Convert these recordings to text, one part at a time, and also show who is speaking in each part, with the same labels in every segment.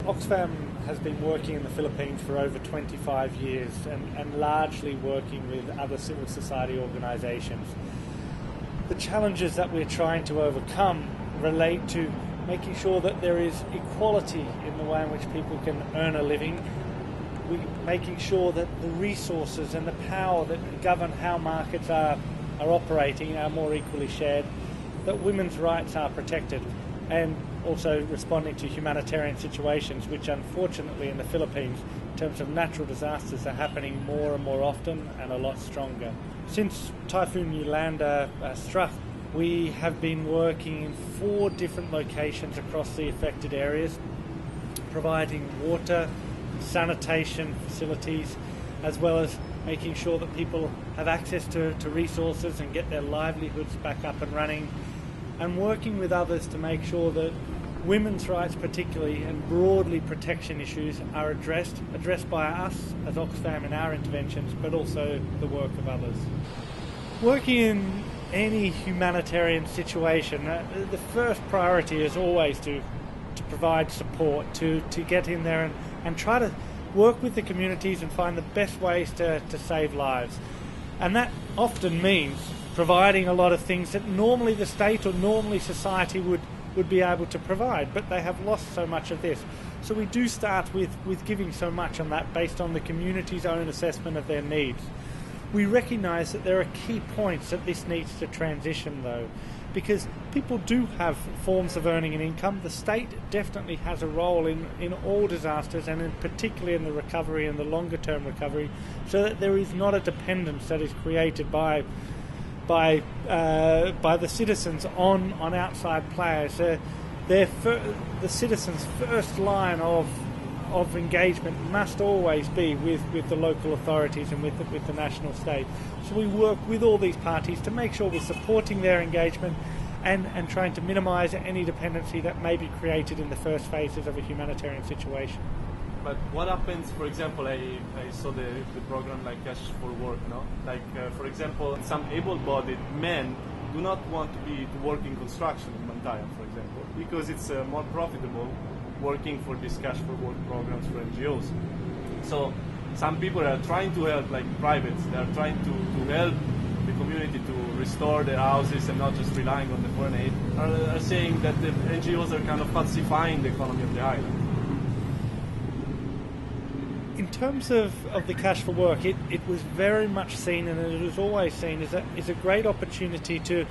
Speaker 1: Oxfam has been working in the Philippines for over 25 years and largely working with other civil society organisations. The challenges that we're trying to overcome relate to making sure that there is equality in the way in which people can earn a living, making sure that the resources and the power that govern how markets are operating are more equally shared, that women's rights are protected, and also responding to humanitarian situations, which unfortunately in the Philippines, in terms of natural disasters, are happening more and more often and a lot stronger. Since Typhoon Yolanda struck, we have been working in 4 different locations across the affected areas, providing water, sanitation facilities, as well as making sure that people have access to resources and get their livelihoods back up and running, and working with others to make sure that women's rights particularly and broadly protection issues are addressed by us as Oxfam in our interventions, but also the work of others. Working in any humanitarian situation, the first priority is always to provide support, to get in there and try to work with the communities and find the best ways to save lives. And that often means providing a lot of things that normally the state or normally society would be able to provide, but they have lost so much of this. So we do start with giving so much on that based on the community's own assessment of their needs. We recognise that there are key points that this needs to transition though, because people do have forms of earning an income. The state definitely has a role in all disasters, and in particularly in the recovery and the longer term recovery, so that there is not a dependence that is created by the citizens on outside players. The citizens' first line of engagement must always be with the local authorities and with the national state. So we work with all these parties to make sure we're supporting their engagement and trying to minimise any dependency that may be created in the first phases of a humanitarian situation.
Speaker 2: But what happens, for example, I saw the program like Cash for Work, no? Like, for example, some able-bodied men do not want to work in construction in Mantayan, for example, because it's more profitable working for these Cash for Work programs for NGOs. So some people are trying to help, like privates, they are trying to help the community to restore their houses and not just relying on the foreign aid, are saying that the NGOs are kind of pacifying the economy of the island.
Speaker 1: In terms of the Cash for Work, it was very much seen, and it was always seen as a great opportunity to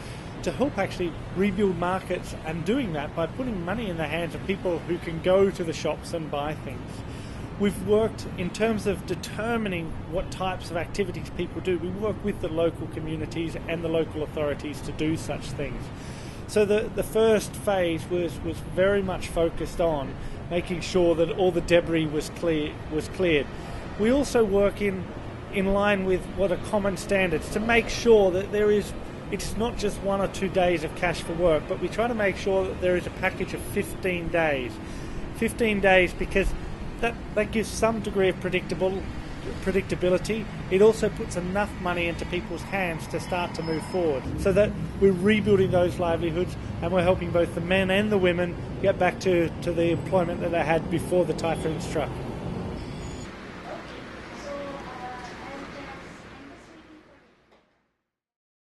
Speaker 1: help actually rebuild markets, and doing that by putting money in the hands of people who can go to the shops and buy things. We've worked in terms of determining what types of activities people do. We work with the local communities and the local authorities to do such things. So the first phase was very much focused on making sure that all the debris was cleared. We also work in line with what are common standards to make sure that it's not just 1 or 2 days of Cash for Work, but we try to make sure that there is a package of 15 days. 15 days because that gives some degree of predictability. It also puts enough money into people's hands to start to move forward, so that we're rebuilding those livelihoods and we're helping both the men and the women get back to the employment that they had before the typhoon struck.